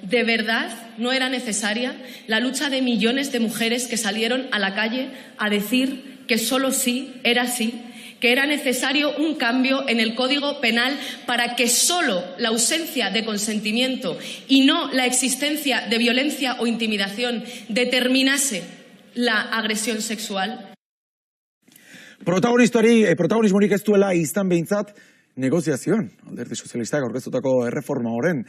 ¿De verdad no era necesaria la lucha de millones de mujeres que salieron a la calle a decir que solo sí era sí, que era necesario un cambio en el Código Penal para que solo la ausencia de consentimiento y no la existencia de violencia o intimidación determinase la agresión sexual? Protagonismorik ez duela izan behintzat negoziazioan. Alderdi sozialistak aurkeztutako erreforma horren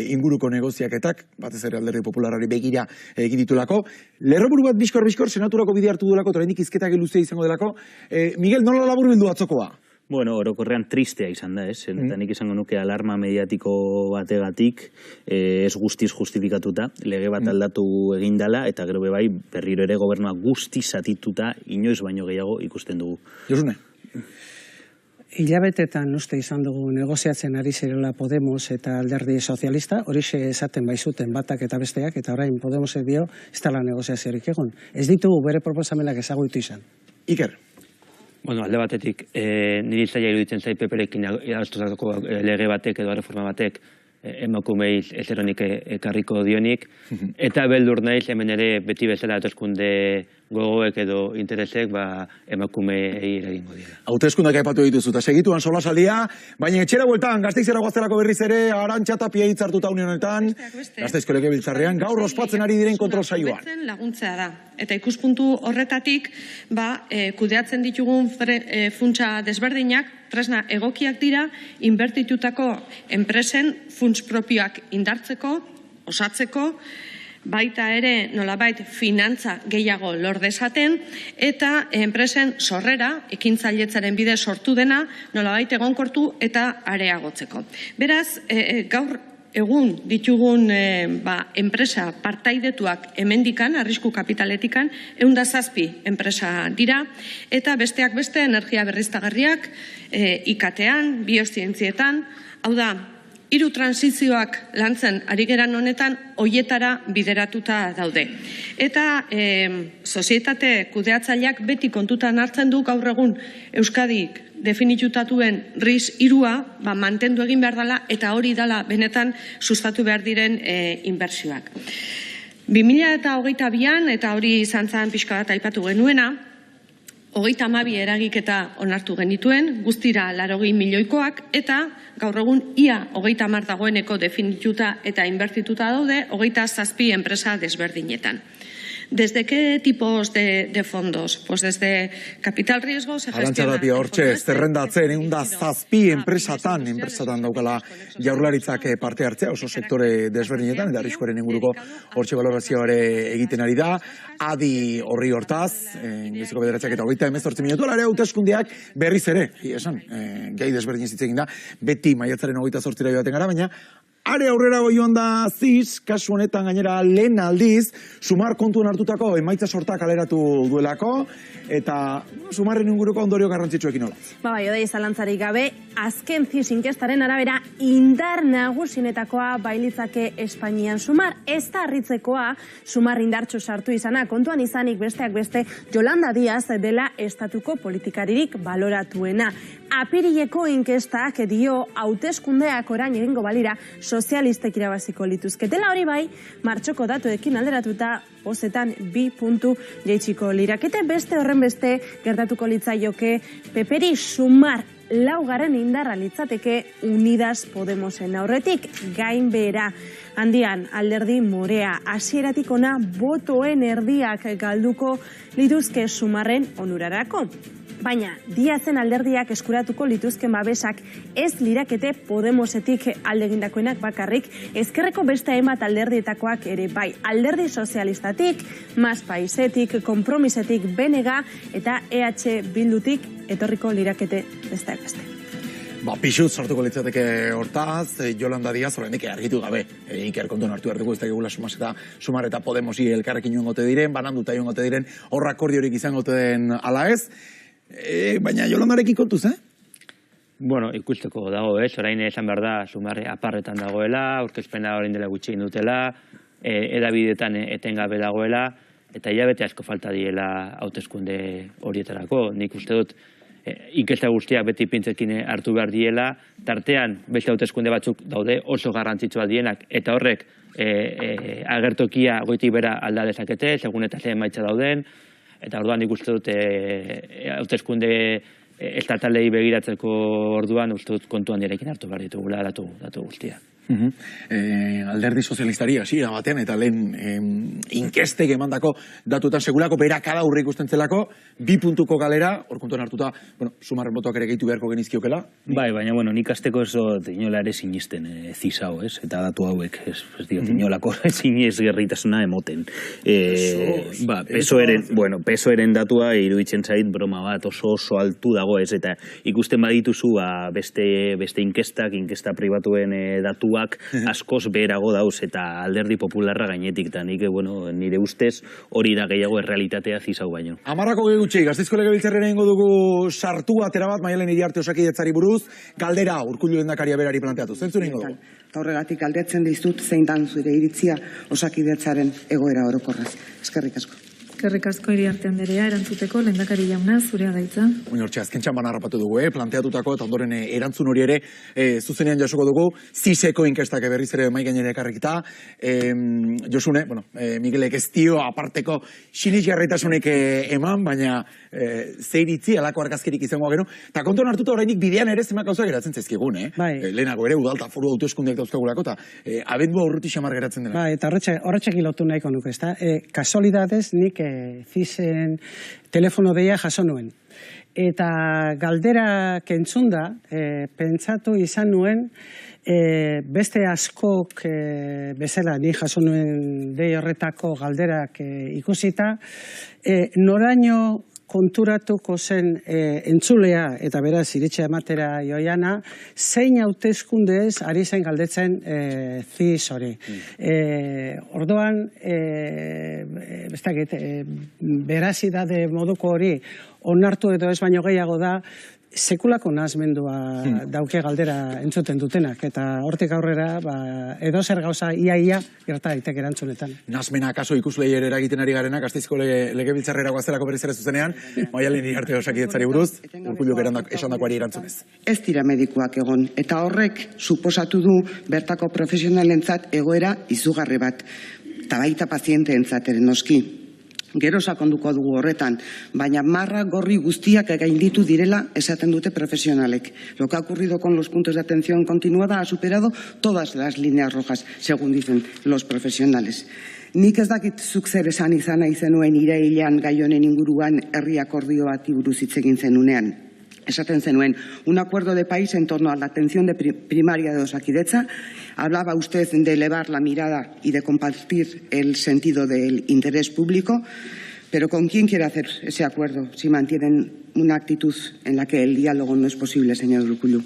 inguruko negoziaketak, batez ere Alderdi Popularrari begira egin ditulako. Lerroburu bat bizkor senaturako bide hartu duelako, oraindik hizketak luzea izango delako. Miguel, nola laburbildu atzokoa? Bueno, orokorrean tristea izan da, ez? Eta nik izango nuke alarma mediatiko bategatik, ez guztiz justifikatuta, lege bat aldatu egin dela, eta gero bai berriro ere gobernua guztiz zatituta, inoiz baino gehiago ikusten dugu. Josune? Hilabetetan uste izan dugu negoziatzen ari zirela Podemos eta Alderdi Sozialista, horixe esaten baizuten batak eta besteak, eta orain Podemosek dio ez dela negoziaziorik egon. Ez ditugu bere proposamenak ezagutu izan. Iker? Bueno, alde batetik, niri zaila iruditzen zait peperekin adostutako lege batek edo reforma batek emakumei ezeronik ekarriko dionik, eta beldur naiz hemen ere beti bezala hauteskunde gogoek edo interesek emakumeei eragingo dira. Hauteskundeak aipatu dituzu, eta segituan solasaldia, baina etxera bueltan, Gasteizera goaztelako berriz ere, Arantxa Tapia hitzartuta unionetan, Gasteizko Legebiltzarrean, gaur ospatzen ari diren kontrol saioan. Laguntzea da. Eta ikuspuntu horretatik, kudeatzen ditugun funtsa desberdinak, tresna egokiak dira, inbertitutako enpresen funts propioak indartzeko, osatzeko, baita ere nolabait finantza gehiago lor dezaten, eta enpresen sorrera, ekintzailetzaren bide sortu dena, nolabait egonkortu eta areagotzeko. Beraz, gaur egun ditugun enpresa partaidetuak hemendikan, arrisku kapitaletikan, 107 enpresa dira, eta besteak beste energia berriztagarriak, IKT-an, biozientzietan, hau da, 3 transizioak lantzen ari geran honetan hoietara bideratuta daude. Eta sozietate kudeatzaileak beti kontutan hartzen du gaur egun Euskadik definitutatuen RIS 3 mantendu egin behar dela eta hori dela benetan sustatu behar diren inbertsioak. 2022an, eta hori izan zen pixka bat aipatu genuena, 32 eragiketa onartu genituen, guztira 80 milioikoak, eta gaur egun ia 30 dagoeneko definituta eta inbertituta daude 27 enpresa desberdinetan. ¿Desde qué tipos de fondos? Pues desde capital riesgo se gestiona... Arantxa Tapia hortxe, zerrendatzen, 107 enpresatan daukala Jaurlaritzak parte hartzea, oso sektore desberdinetan, eta arriskuaren inguruko hortxe balorazioare egiten ari da. Adi horri hortaz, Ingresiko Bederatziak eta 18 minutu, ere hauteskundeak berriz ere, gai desberdin zitzegin da, beti maiatzaren 28 joaten gara, baina are aurrera joan da ziz, kasu honetan gainera lehen aldiz, Sumar kontuan hartutako emaitza sortak aleratu duelako, eta Sumarren inguruko ondorio garrantzitsuekin hola. Odei zalantzarik gabe, azken ziz inkestaren arabera indar nagusinetakoa bailitzake Espainian Sumar. Ez da harritzekoa Sumar indartxo sartu izana, kontuan izanik besteak beste Yolanda Díaz dela estatuko politikaririk baloratuena. Apirileko inkestak dio hauteskundeak orain egingo balira sozialistek irabaziko lituzketela, hori bai, martxoko datuekin alderatuta bozetan 2 puntu jaitsiko lirakete, beste horren beste gertatuko litzaioke Peperi Sumar laugarren indarra litzateke Unidas Podemosen aurretik, gainbehera handian Alderdi Morea hasieratik ona botoen erdiak galduko lituzke Sumarren onurarako. Baina, Díazen alderdiak eskuratuko lituzken babesak ez lirakete Podemosetik aldegindakoenak bakarrik, ezkerreko beste hainbat alderdietakoak ere bai. Alderdi Sozialistatik, Mas Paisetik, Konpromisetik, Benega eta EH Bildutik etorriko lirakete besteak beste. Pixut sartuko litzateke hortaz, Yolanda Díaz, horrendik argitu gabe, Iker kontuan hartu hartuko ez da egula Sumar eta Podemosi elkarrekin joangote diren, bananduta joangote diren, horra akordiorik izangote den ala ez, baina Yolandarekin kontuz, Bueno, ikusteko dago, orain esan behar da, Sumarre aparretan dagoela, aurkezpena orain dela gutxi indutelaa, edabidetan etengabe dagoela, eta hilabete asko falta diela hauteskunde horietarako. Nik uste dut, inkesta guztiak beti pintzekin hartu behar diela, tartean beste hauteskunde batzuk daude oso garrantzitsua dienak, eta horrek agertokia goitik bera alda dezakete, segun eta ze emaitza dauden, eta orduan nik uste dut hauteskunde estatalei begiratzeko orduan uste dut kontuan direkin hartu behar ditugula datu guztia. Alderdi sozialistari hasiera batean eta lehen inkestek emandako datuetan segulako berakada aurre ikusten zelako, 2 puntuko galera, hor kontuan hartuta, sumarren botoak ere gehitu beharko genizkiokela. Bai, baina, nik azteko ez inola ere sinisten zizao, ez? Eta datu hauek, ez diot, inolako sinez gerritasuna emoten. PSOEren datua iruditzen zait broma bat oso altu dago, ez? Eta ikusten badituzu beste inkesta pribatuen datua askoz beherago dauz eta alderdi popularra gainetik, eta nik, nire ustez hori da gehiago errealitatea zizau baino. Amarrako gehutxi, Gasteizko Legebiltzarrera ingo dugu sartu atera bat, Maialen Iriarte Osakidetzari buruz, galdera Urkullu lehendakaria berari planteatu. Zentzun ingo dugu? Horregatik galdetzen dizut zein dan zure iritzia Osakidetzaren egoera orokorraz. Eskerrik asko. Eskerrik asko Iriarte Anderea, erantzuteko lehendakari jauna, zurea da hitza. Hortxe, azken txamban harrapatu dugu, planteatutako eta ondoren erantzun hori ere zuzenean jasoko dugu, zizeko inkestak berriz ere mai gainera ekarrikita. Josune, Miguelek ez dio aparteko sinisgarritasunik eman, baina zeiritzi, alako argazkirik izango gero, eta kontuan hartuta orainik bidean ere zemak gauza geratzen zaizkigun, lehenago ere udalta foru hauteskundeak dauzkagulako, eta abendua urruti xamar geratzen dena. Eta horretxek ilotu nahiko nuke, ezta? Kasualidadez nik zizen telefono deia jaso nuen. Eta galderak entzunda, pentsatu izan nuen, beste askok bezala, ni jaso nuen dei horretako galderak ikusita, noraino konturatuko zen entzulea, eta beraz iritxe ematera joiana, zein hauteskundez ari zen galdetzen ziz hori. Orduan, berazidade moduko hori onartu edo ez baino gehiago da, sekulako nahasmendua dauke galdera entzuten dutenak, eta hortik aurrera edo zer gauza ia gerta daitek erantzunetan. Nahasmena kaso ikuslei ere eragiten ari garenak, Gasteizko Legebiltzarrera goazelako berriz ere zuzenean, Maialen Iriarte Osakidetzari buruz, Urkulluk esandakoari erantzunez. Ez dira medikuak egon, eta horrek suposatu du bertako profesionalentzat egoera izugarri bat, eta baita pazienteentzat ere noski. Gero sakonduko dugu horretan, baina marra gorri guztiak gainditu direla esaten dute profesionalek. Lo que ha ocurrido con los puntos de atención continuada ha superado todas las líneas rojas, según dicen los profesionales. Nik ez dakit zuk zer esan izan nahi zenuen irailean gai honen inguruan herri akordio bati buruz hitz egin zenunean. Esaten zenuen, un acuerdo de país en torno a la atención primaria de Osakidetza. Hablaba usted de elevar la mirada y de compartir el sentido del interés público, pero ¿con quién quiere hacer ese acuerdo si mantienen una actitud en la que el diálogo no es posible, señor Urkullu?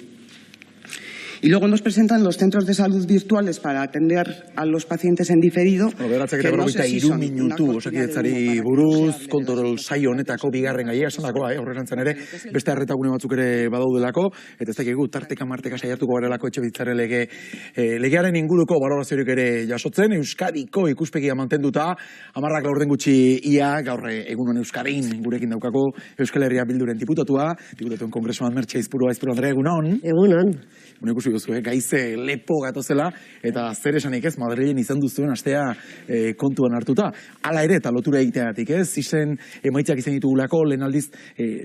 Y luego nos presentan los centros de salud virtuales para atender a los pacientes en diferido. Que no sé si son minutu Osakidetzari buruz, kontrol saio honetako bigarren gaia esandakoa, horrerantzan ere, beste arretagune batzuk ere badaudelako, eta ez dakigu tarteka marteka saiatuko garelako Etxebizitzaren legearen inguruko baloraziorik ere jasotzen, Euskadiko ikuspegia mantenduta, 10 laurden gutxi ia, gaur egunon Euskadin gurekin daukako Euskal Herria Bilduren diputatuen kongresuan Mertxe Aizpuru Andrea, egunon. Egunon. Ikusi duzu, gaize lepo gatozela, eta zer esanik ez, Madrilen izan duzuen astea kontuan hartuta. Hala ere, eta lotura egiteagatik ez, izen emaitzak izan ditugulako, lehen aldiz,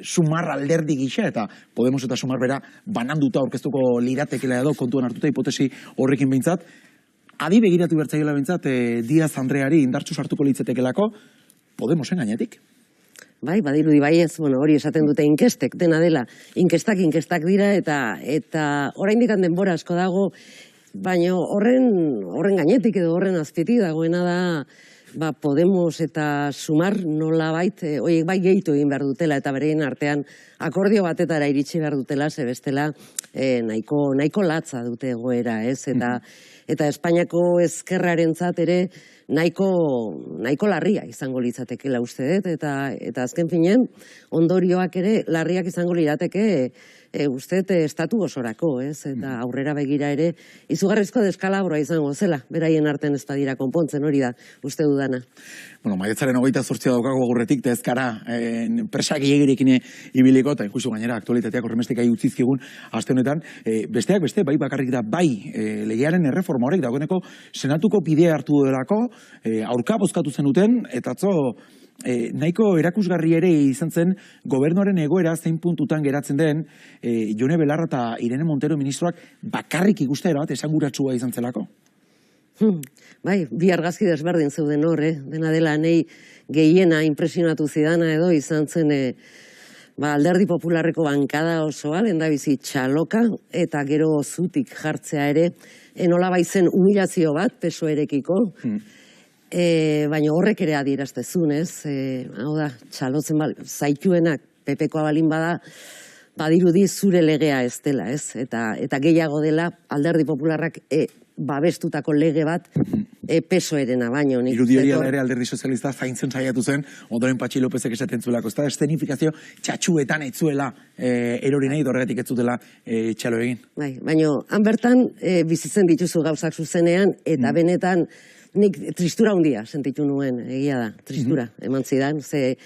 sumar alderdi gisa, eta Podemos eta sumar bera bananduta aurkeztuko liratekela edo kontuan hartuta, hipotesi horrekin behintzat. Adi begiratu bertzaiola behintzat, Díaz Andreari indartsu sartuko litzetekelako, Podemosen gainetik. Bai, badirudi bai ez, hori esaten dute inkestek, dena dela, inkestak dira, eta oraindik denbora asko dago, baina horren gainetik edo horren azpitik dagoena da, Podemos eta Sumar nolabait, horiek bai gehitu egin behar dutela, eta bereien artean akordio batetara iritsi behar dutela, ze bestela nahiko latza dute egoera, ez, eta Espainiako ezkerrarentzat ere, nahiko larria izango litzatekela uste dut, eta azken finen, ondorioak ere larriak izango lirateke uste dut estatu osorako, ez? Eta aurrera begira ere, izugarrizko deskalabroa izango zela, beraien artean ez badira konpontzen hori da, uste dudana. Maiatzaren 28 daukago gurretik, eta ez gara presak egirekin ibiliko, eta ikusi gainera aktualitateak horremestek utzizkigun aste honetan, besteak beste, bai bakarrik da, bai legearen erreforma erreforma horrek, dagoeneko senatuko bidea hartu delako, aurka bozkatu zenuten, eta atzo nahiko erakusgarri ere izan zen gobernuaren egoera zein puntutan geratzen den Jone Belarra eta Irene Montero ministroak bakarrik ikustea bat esanguratsua izan zelako. Bai, bi argazki desberdin zeuden horre, dena dela nei gehiena impresionatu zidana edo izan zen Alderdi Popularreko bankada osoa, lehendabizi txaloka, eta gero zutik jartzea ere, nola baizen humilazio bat, PSOE-rekiko, baina horrek ere adieraztezun, ez? Hau da, txalotzen zaituenak, PPkoa balin bada, badirudi zure legea ez dela, ez? Eta gehiago dela, Alderdi Popularrak babestutako lege bat PSOE-rena baino. Irudi hori ere Alderdi Sozialista zaintzen saiatu zen, ondoren Patxi Lópezek esaten zuelako, ez da, eszenifikazio txatxuetan etzuela erori nahi, horregatik ez zutela txalo egin. Bai, baina han bertan bizitzen dituzu gauzak zuzenean, eta benetan nik tristura handia sentitu nuen, egia da, tristura eman zidan, ze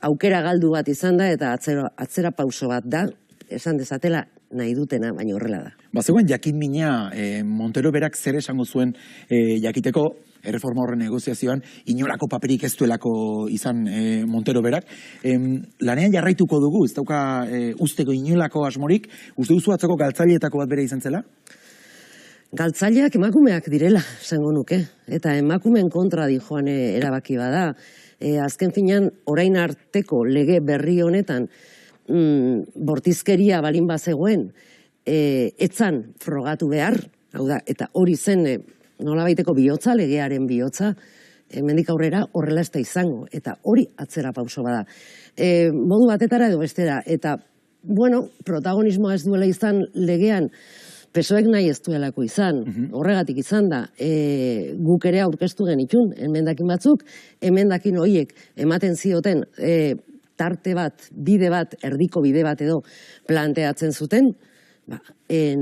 aukera galdu bat izan da, eta atzera pauso bat da, esan dezatela nahi dutena, baina horrela da. Bazegoen jakin mina Montero berak zer esango zuen jakiteko erreforma horren negoziazioan inolako paperik ez duelako izan Montero berak. Lanean jarraituko dugu, ez dauka usteko inolako asmorik, uste duzu atzoko galtzaileetako bat bere izan zela? Galtzaileak emakumeak direla, esango nuke, eta emakumeen kontra dijoan erabaki bada. Azken finean, orain arteko lege berri honetan, bortizkeria balin bazegoen, etzan frogatu behar, hau da, eta hori zen nolabaiteko bihotza, legearen bihotza, hemendik aurrera horrela ez da izango, eta hori atzera pauso bada. Modu batetara edo bestera, eta, bueno, protagonismoa ez duela izan legean, PSOEk nahi ez duelako izan, horregatik izan da, guk ere aurkeztu genitun, emendakin batzuk, emendakin horiek ematen zioten, tarte bat, bide bat, erdiko bide bat edo planteatzen zuten,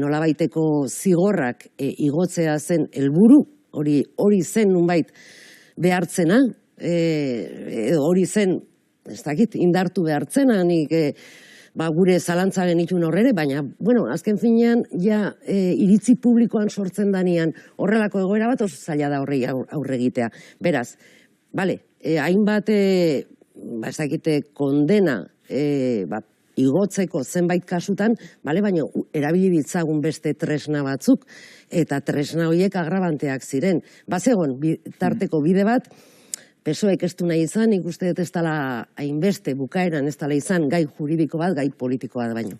nolabaiteko zigorrak igotzea zen helburu, hori zen nunbait behartzena, hori zen, ez dakit, indartu behartzena, nik gure zalantza genitun horrere, baina, bueno, azken finean, ja, iritzi publikoan sortzen danian horrelako egoera bat oso zaila da horrei aurregitea. Beraz, bale, hainbat, ez dakite, kondena igotzeko zenbait kasutan, baina erabili ditzagun beste tresna batzuk, eta tresna horiek agrabanteak ziren. Bazegon, tarteko bide bat, PSOEk ez du nahi izan, ikuste dut ez dela hainbeste bukaeran ez dela izan gai juridiko bat, gai politiko bat baino.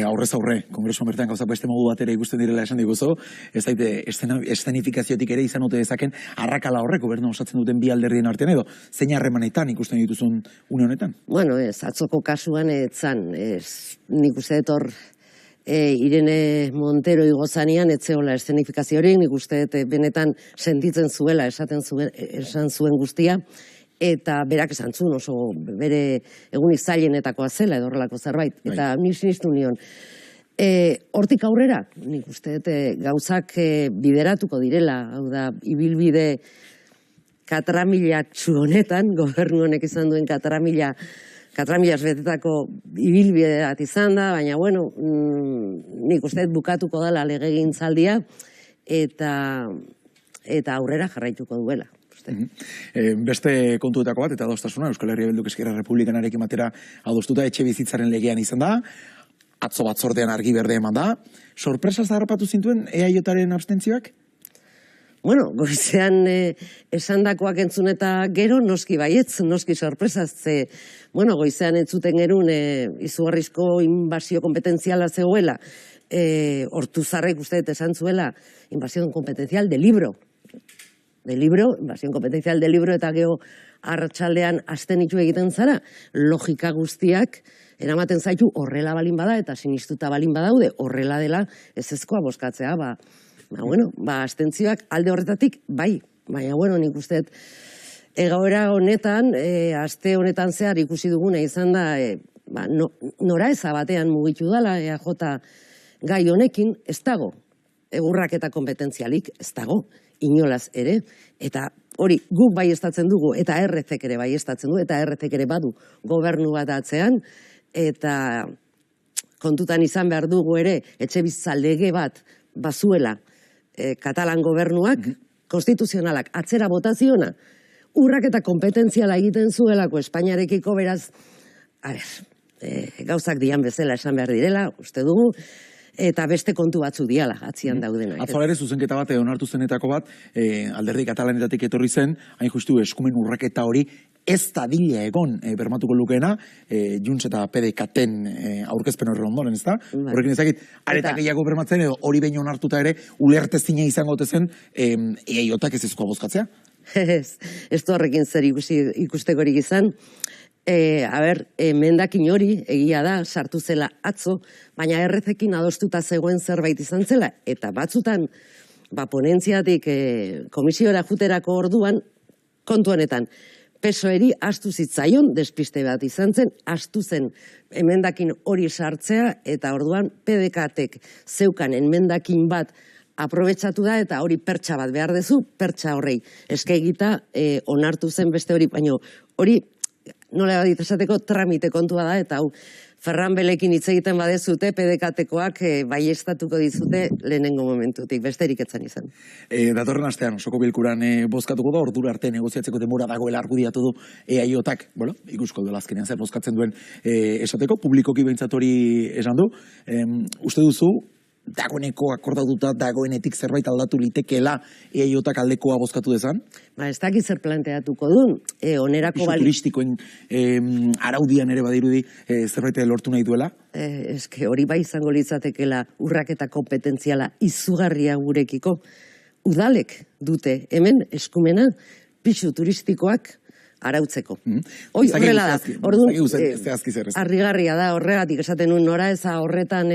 Aurrez aurre, kongresuan bertan gauzak beste modu batera ikusten direla esan diguzu, ez daite eszenifikaziotik ere izan ote dezaken arrakala horrek gobernu osatzen duten bi alderdien artean edo, zein harremanetan ikusten dituzun une honetan? Bueno, atzoko kasuan etzan, nik uste dut hor Irene Montero igozanian etzeola eszenifikazio hori, nik uste dut benetan sentitzen zuela, esan zuen guztia, eta berak esan zuen oso bere egunik zailenetakoa zela edo horrelako zerbait, eta sinistu nion. Hortik aurrera, nik uste dut gauzak bideratuko direla, hau da, ibilbide katramilatxu honetan, gobernu honek izan duen katramilaz betetako ibilbide bat izan da, baina, bueno, nik uste dut bukatuko dela legegintzaldia, eta aurrera jarraituko duela. Beste kontuetako bat, eta adostasuna, Euskal Herria Bilduk Esquerra Republikanarekin batera adostuta etxe bizitzaren legean izan da, atzo batzordean argi berde eman da, sorpresaz harrapatu zintuen EAJaren abstentzioak? Bueno, goizean esandakoak entzun eta gero noski baietz, noski sorpresaz, bueno, goizean entzuten gerun izugarrizko inbasio kompetentziala zegoela, Hortuzarrek uste esan zuela invasión competencial de libro, invasión competencial de libro, eta geho arratsaldean abstenitu egiten zara, logika guztiak eramaten zaitu horrela balin bada eta sinistuta balin badaude horrela dela ezezkoa bozkatzea, abstentzioak alde horretatik bai, baina bueno, nik uste egoera honetan, aste honetan zehar ikusi duguna izan da, nora eza batean mugitu dala, EAJ gai honekin ez dago, urraketa kompetentzialik ez dago, inolaz ere, eta hori guk baiestatzen dugu, eta RCek ere baiestatzen du, eta RCek ere badu gobernu bat atzean, eta kontutan izan behar dugu ere, etxe bizitza lege bat bazuela Katalan gobernuak, konstituzionalak, atzera botaziona, urrak eta kompetentziala egiten zuelako Espainiarekiko, beraz, gauzak dian bezala esan behar direla, uste dugu, eta beste kontu batzu diala, atzian daudenak. Atzo ere zuzenketa bat onartu zenetako bat, alderdi katalanetatik etorri zen, hain justu eskumen urraketa hori, ez da dila egon bermatuko lukeena, Junts eta PDKten aurkezpen horre ondoren, ez da? Horrekin ezakit, aretak gehiago bermatzen, edo hori behin onartuta ere, ulertezina izango zen, EIOtak ez ezkoa bozkatzea? Ez du horrekin zer ikustekorik izan, mendakin hori egia da, sartu zela atzo, baina errezekin adostuta zegoen zerbait izan zela, eta batzutan, ponentziatik komisiora juterako orduan, kontu honetan, PSOEri astu zitzaion, despiste bat izan zen, astu zen emendakin hori sartzea, eta orduan PDKtek zeukan emendakin bat aprobetsatu da, eta hori pertsa bat behar dezu, pertsa horrei eskegita onartu zen beste hori, baina hori, nola badit esateko, tramite kontua da, eta hau, Ferran Belekin hitz egiten badezute, PDKtekoak baiestatuko dizute lehenengo momentutik, besterik etzan izan. Datorren astean, osoko bilkuran bozkatuko da, ordura arte negoziatzeko denbora dagoela argudiatu du EIOtak, ikusko duela azkenean zer bozkatzen duen esateko, publikoki behintzat hori esan du. Uste duzu, dagoeneko akordatuta dagoenetik zerbait aldatu litekeela EIOtak aldekoa bozkatu dezan? Ez dakit zer planteatuko duen, onerako bali... turistikoen araudian ere badirudi zerbait lortu nahi duela? Eske hori bai izango litzatekela urraketa kompetentziala izugarria gurekiko. Udalek dute hemen eskumena pisu turistikoak arautzeko. Hoi, horrela da. Orduan, harrigarria da, horregatik esaten nuen nora eza horretan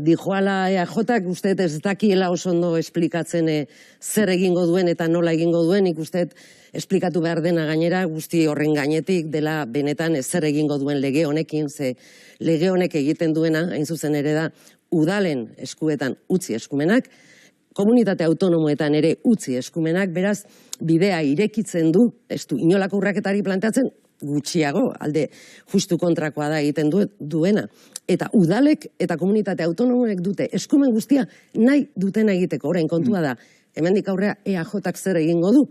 dijoala EAJak uste ez dakiela oso ondo esplikatzen zer egingo duen eta nola egingo duen, ikuste esplikatu behar dena gainera guzti horren gainetik dela benetan zer egingo duen lege honekin, ze lege honek egiten duena, hain zuzen ere da, udalen eskuetan utzi eskumenak, komunitate autonomoetan ere utzi eskumenak, beraz, bidea irekitzen du, ez du inolako urraketari planteatzen, gutxiago, alde justu kontrakoa da egiten duena. Eta udalek eta komunitate autonomoek dute eskumen guztia nahi dutena egiteko. Orain kontua da, hemendik aurrea EAJak zer egingo du,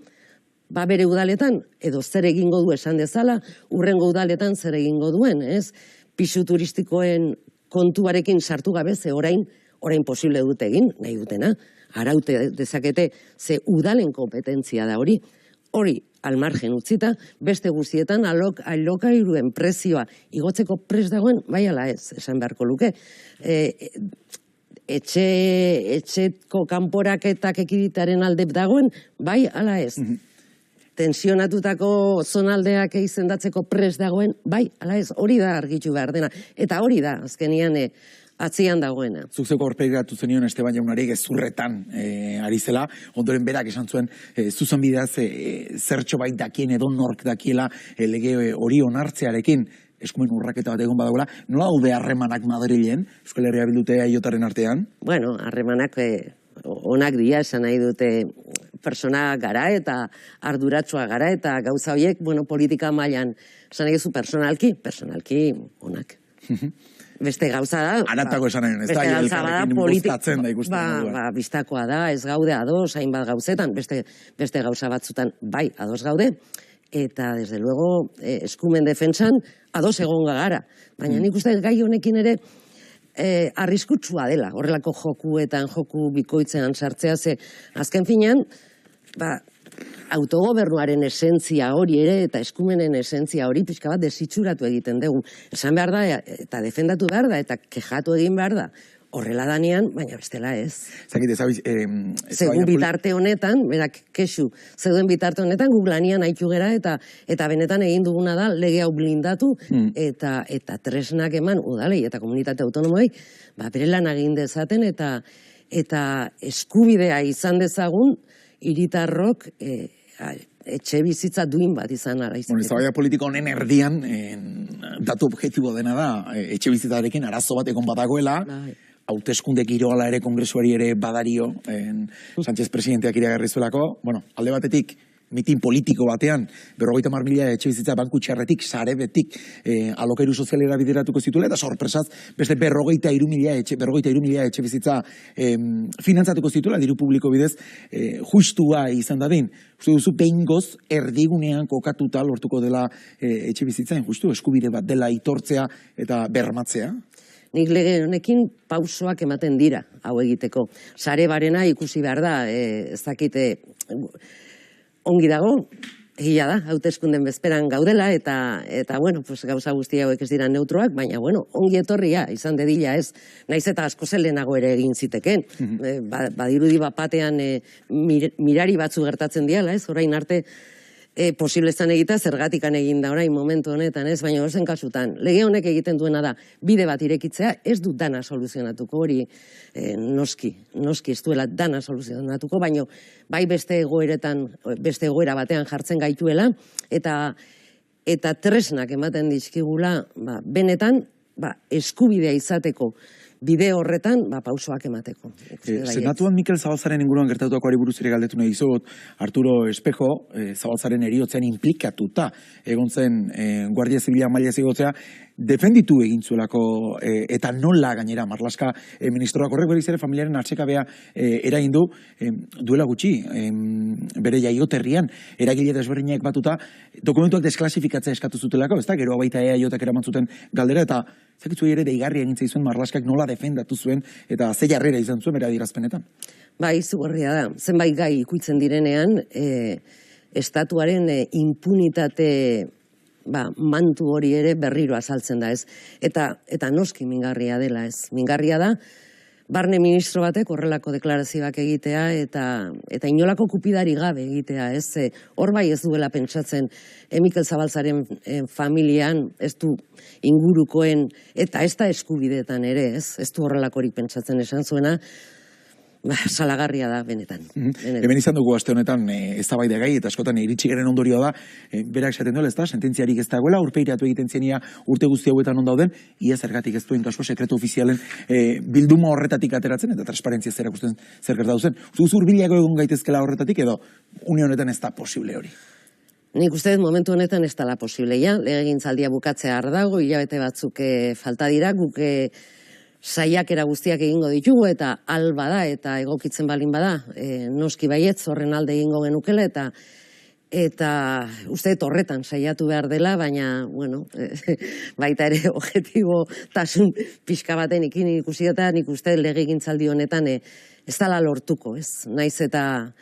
bere udaletan, edo zer egingo du esan dezala, urrengo udaletan zer egingo duen, ez? Pisu turistikoen kontuarekin sartu gabe, ze orain posible dute egin, nahi dutena, araute dezakete, ze udalen kompetentzia da hori, almargen utzita, beste guztietan alokairuen prezioa igotzeko prest dagoen, bai ala ez, esan beharko luke. Etxeko kanporaketak ekiditaren alde dagoen, bai ala ez. Tensionatutako zonaldeak izendatzeko prest dagoen, bai ala ez, hori da argitu behar dena. Eta hori da, azkenian atzian dagoena. Zuzeko horpegatu zenion Esteban Jaunari gezurretan ari zela, ondoren berak esan zuen zuzen bideaz zertxo bait dakien edo nork dakiela lege hori onartzearekin eskumen urraketa bat egon badagoela. Nola daude harremanak Madrilen, Euskal Herria Bildute EIOtaren artean? Bueno, harremanak onak dira, esan nahi dute persona gara eta arduratsua gara eta gauza horiek, politika mailan, esan nahi duzu personalki onak. Beste gauza da... Aratago esan nahi, ez da, elkarrekin bostatzen da ikusten dugu. Bistakoa da, ez gaude ados, hainbat gauzetan, beste gauza batzutan bai ados gaude, eta, desde luego, eskumen defentsan ados egon gara. Baina nik uste gai honekin ere arriskutsua dela, horrelako jokuetan, joku bikoitzean sartzea, ze azken finean, autogobernuaren esentzia hori ere eta eskumenen esentzia hori pixka bat desitxuratu egiten dugu. Esan behar da eta defendatu behar da eta kejatu egin behar da. Horrela danean, baina bestela ez. Zegoen bitarte honetan, berak kexu, zegoen bitarte honetan guk lanian haitu gera eta benetan egin duguna da lege hau blindatu eta tresnak eman udalei eta komunitate autonomoei bere lan egin dezaten eta eskubidea izan dezagun hiritarrok etxe bizitza duin bat izan ara izan. Zabaia politika honen erdian, datu objektibo dena da, etxe bizitzarekin arazo bat egon badagoela, hauteskunde giroala ere kongresuari ere badario, Sánchez presidenteak iragarri zuelako, alde batetik, mitin politiko batean, 50.000 etxe bizitza banku txarretik, sarebetik, alokairu sozialera bideratuko zituela, eta sorpresaz, beste 53.000 etxe bizitza finantzatuko zituela, diru publiko bidez, justua izan dadin. Uste duzu, behingoz, erdigunean kokatuta lortuko dela etxe bizitza, justu, eskubide bat dela itortzea eta bermatzea? Nik lege honekin pausoak ematen dira, hau egiteko. Sare barena ikusi behar da, ez dakite ongi dago, egia da, hauteskunden bezperan gaudela, eta bueno, pues, gauza guzti hauek ez dira neutroak, baina, bueno, ongi etorria, izan dedila ez, naiz eta asko zelenago ere egin ziteken. Badirudi batean mirari batzu gertatzen diala, ez, orain arte, posible zan egita, zergatikan egin da orain momentu honetan, ez, baina ozen kasutan. Lege honek egiten duena da, bide bat irekitzea, ez du dana soluzionatuko, hori noski ez duela dana soluzionatuko, baina bai beste egoera batean jartzen gaituela, eta tresnak ematen dizkigula, benetan, eskubidea izateko, bide horretan, pausoak emateko. Senatuan Mikel Zabalzaren inguruan gertatuakoari buruz ere galdetu nahi dizut, Arturo Espejo, Zabalzaren eriotzean implikatuta egon zen Guardia Zibila maila zigotzea, defenditu egin zuelako eta nola gainera Marlaska ministroak horrek berriz ere familiaren atsekabea eragin du duela gutxi bere jaioterrian eragile desberdinak batuta dokumentuak desklasifikatzea eskatu zutelako, ezta? Gero baita EAJak eraman zuten galdera eta zakitzu ere deigarri egin zaizuen Marlaskak nola defendatu zuen eta ze jarrera izan zuen bere adierazpenetan. Bai, izugarria da. Zenbait gai ikutzen direnean estatuaren impunitate mantu hori ere berriro azaltzen da, ez? Eta noski mingarria dela, ez? Mingarria da, barne ministro batek horrelako deklarazioak egitea eta inolako kupidari gabe egitea, ez? Hor bai ez duela pentsatzen Mikel Zabalzaren familian, ez du ingurukoen, eta ez da eskubideetan ere, ez? Ez du horrelakorik pentsatzen esan zuena, salagarria da, benetan. Hemen izan dugu aste honetan eztabaida gai eta askotan iritsi garen ondorioa da, berak esaten duela, ezta, sententziarik ez dagoela, urpeiratu egiten zenia urte guzti hauetan on dauden, ia zergatik ez duen kaso sekretu ofizialen bilduma horretatik ateratzen eta transparentzia zerakusten zer gertatu zen. Uste hurbilago egon gaitezkela horretatik edo une honetan ez da posible hori? Nik uste momentu honetan ez dela posible, ja, legegintzaldia bukatzea dago, hilabete batzuk falta dira, guk saiakera guztiak egingo ditugu eta alba da eta egokitzen balin bada, noski baietz horren alde egingo genukela eta uste horretan saiatu behar dela, baina, bueno, baita ere objektibo tasun pixka baten ikin ikusi eta nik uste legegintzaldi honetan ez dela lortuko, ez? Naiz eta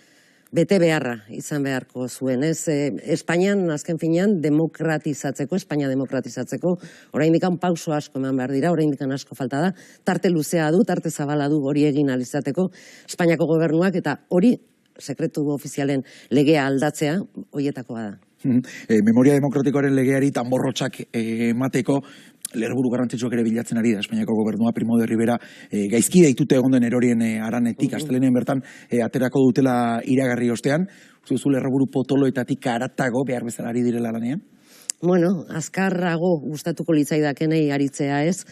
bete beharra izan beharko zuen, ez? Espainian, azken finean, Espainia demokratizatzeko, oraindik pauso asko eman behar dira, oraindik asko falta da, tarte luzea du, tarte zabala du hori egin alizateko Espainiako gobernuak, eta hori sekretu ofizialen legea aldatzea, horietakoa da. Memoria demokratikoaren legeari tanborrotxak emateko, lerburu garrantzitsuak ere bilatzen ari da Espainiako gobernua, Primo de Rivera gaizki deitute egon den erorien aranetik, astelenen bertan aterako dutela iragarri ostean, uste lerburu potoloetatik aratago behar bezala ari direla lanean? Bueno, azkarrago gustatuko litzaidakenei aritzea ez,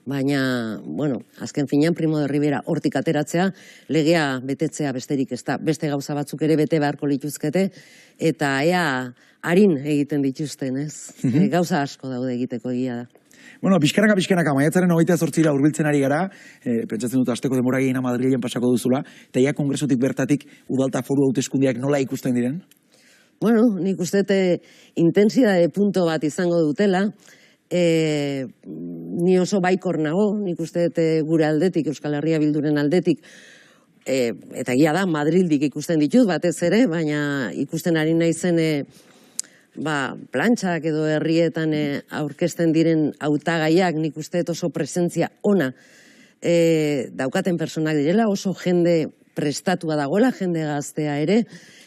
baina, bueno, azken finean Primo de Rivera hortik ateratzea, legea betetzea besterik ez da, beste gauza batzuk ere bete beharko lituzkete, eta ea harin egiten dituzten, ez? Gauza asko daude egiteko egia da. Bueno, pixkanaka, maiatzaren 28 hurbiltzen ari gara, pentsatzen dut asteko denbora gehiena Madrilen pasako duzula, eta ia kongresotik bertatik udalta foru hauteskundeak nola ikusten diren? Bueno, nik uste intensidade punto bat izango dutela, ni oso baikor nago, nik uste gure aldetik, Euskal Herria Bilduren aldetik, eta egia da, Madrildik ikusten ditut batez ere, baina ikusten ari naizen plantxak edo herrietan aurkezten diren hautagaiak, nik uste oso presentzia ona daukaten personak direla, oso jende prestatua dagoela, jende gaztea ere,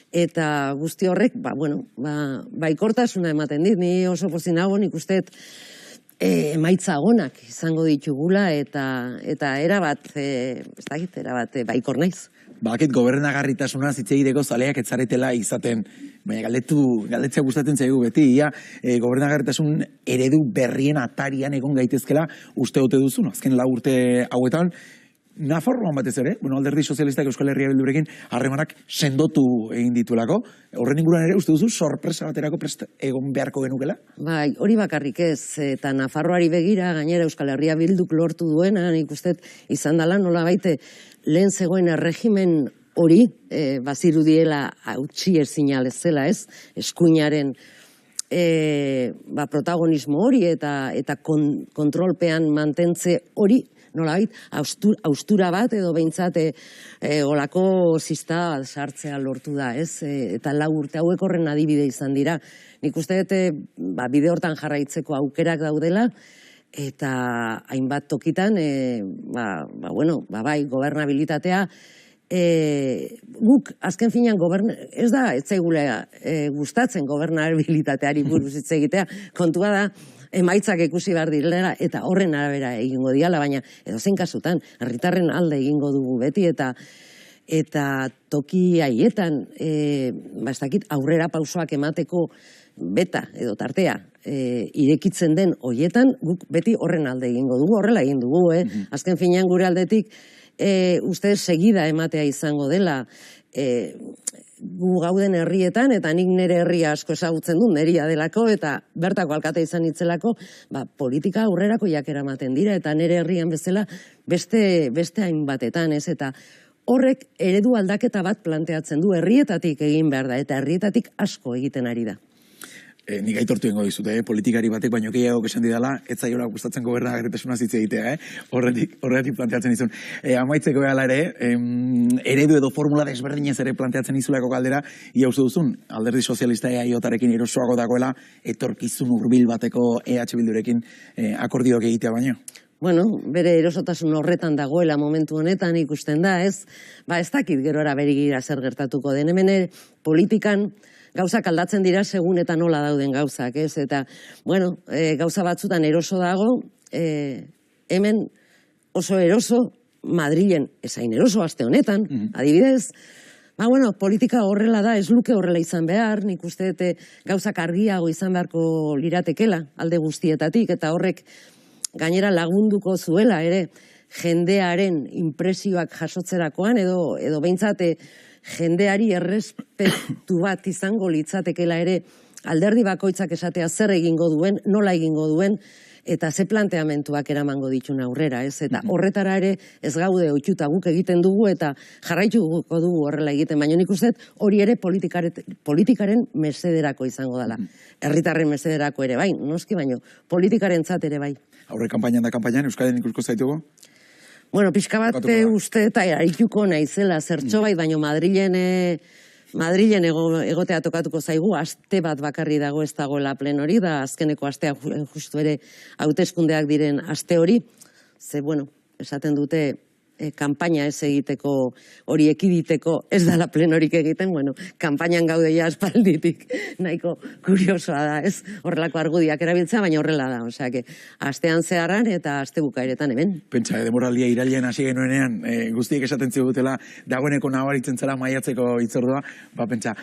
eta guzti horrek, baikortasuna ematen dit, ni oso pozinago, nik uste emaitza onak izango ditugula, eta erabat baikor naiz. Bakit gobernagarritasuna zitzeideko zaleak etzaretela izaten, baina galdetzea gustatzen zaigu beti, gobernagarritasun eredu berrien atarian egon gaitezkela uste ote duzun. Azken 4 urte hauetan, Nafarroan batez ere, alderdi sozialistak Euskal Herria Bildurekin harremanak sendotu egin ditulako, horren inguruan ere uste duzu sorpresa baterako prest egon beharko genukela? Bai, hori bakarrik ez, eta Nafarroari begira, gainera Euskal Herria Bilduk lortu duena, nik uste izan dela nola baite lehen zegoen erregimen hori, bazirudiela hautsi ezinal ez zela ez, eskuinaren protagonismo hori eta kontrolpean mantentze hori, nolabait, austura bat edo behintzat olako zista sartzea lortu da, ez? Eta 4 urte hauek horren adibide izan dira. Nik uste dut bide hortan jarraitzeko aukerak daudela, eta hainbat tokitan, bai, gobernabilitatea, guk azken finean ez da, ez zaigula gustatzen gobernabilitateari buruz hitz egitea, kontua da, emaitzak ikusi behar direla eta horren arabera egingo diala, baina edozein kasutan, herritarren alde egingo dugu beti eta toki haietan, ez dakit, aurrera pausoak emateko beta edo tartea irekitzen den hoietan, guk beti horren alde egingo dugu, horrela egin dugu, azken finean gure aldetik uste segida ematea izango dela gu gauden herrietan, eta nik nire herria asko ezagutzen dut, neria delako, eta bertako alkate izan itzelako, politika aurrerako jakera ematen dira, eta nire herrian bezala beste hainbatetan, ez, eta horrek eredu aldaketa bat planteatzen du, herrietatik egin behar da, eta herrietatik asko egiten ari da. Nik aitortu ingo dizute, politikari batek baino gehiago esan didala, ez zaiola gustatzen gobernagarritasunaz hitz egitea, horretik planteatzen izun. Amaitzeko behala ere, eredu edo formula desberdinez ere planteatzen izulako galdera, ia uste duzun, alderdi sozialista EAJarekin erosoago dagoela, etorkizun hurbil bateko EH Bildurekin akordioak egitea baino. Bueno, bere erosotasun horretan dagoela momentu honetan ikusten da, ez? Ez dakit gerora berigira zer gertatuko den, hemen politikan, gauzak aldatzen dira segun eta nola dauden gauzak, ez? Eta, bueno, gauza batzutan eroso dago, hemen oso eroso, Madrilen ezain eroso aste honetan, adibidez, bueno, politika horrela da, ez luke horrela izan behar, nik uste gauzak argiago izan beharko liratekela, alde guztietatik, eta horrek gainera lagunduko zuela, ere, jendearen impresioak jasotzerakoan, edo behintzate, jendeari errespetu bat izango litzatekela ere alderdi bakoitzak esatea zer egingo duen, nola egingo duen, eta ze planteamentuak eramango ditun aurrera, ez? Eta horretara ere ez gaude ohituta guk egiten dugu eta jarraituko dugu horrela egiten, baina nik uste hori ere politikaren mesederako izango dela. Herritarren mesederako ere bai, noski baino, politikarentzat ere bai. Aurre kanpainan da kanpainan, Euskadin ikusko zaitugu? Bueno, pixka bat uste eta arituko naizela zertxo bai, baina Madrilen egotea tokatuko zaigu, aste bat bakarri dago ez dagoela plenori, da azkeneko astea justu ere hauteskundeak diren aste hori, ze, bueno, esaten dute kanpaina ez egiteko, hori ekiditeko ez dala plenorik egiten, bueno, kanpainan gaude ja aspalditik, nahiko kuriosoa da, ez? Horrelako argudiak erabiltzea, baina horrela da, osea, astean zeharran eta aste bukaeretan hemen. Pentsa, demoraldia irailean hasi genuenean, guztiek esaten zigutela, dagoeneko nabaritzen zela maiatzeko hitzordua, pentsa,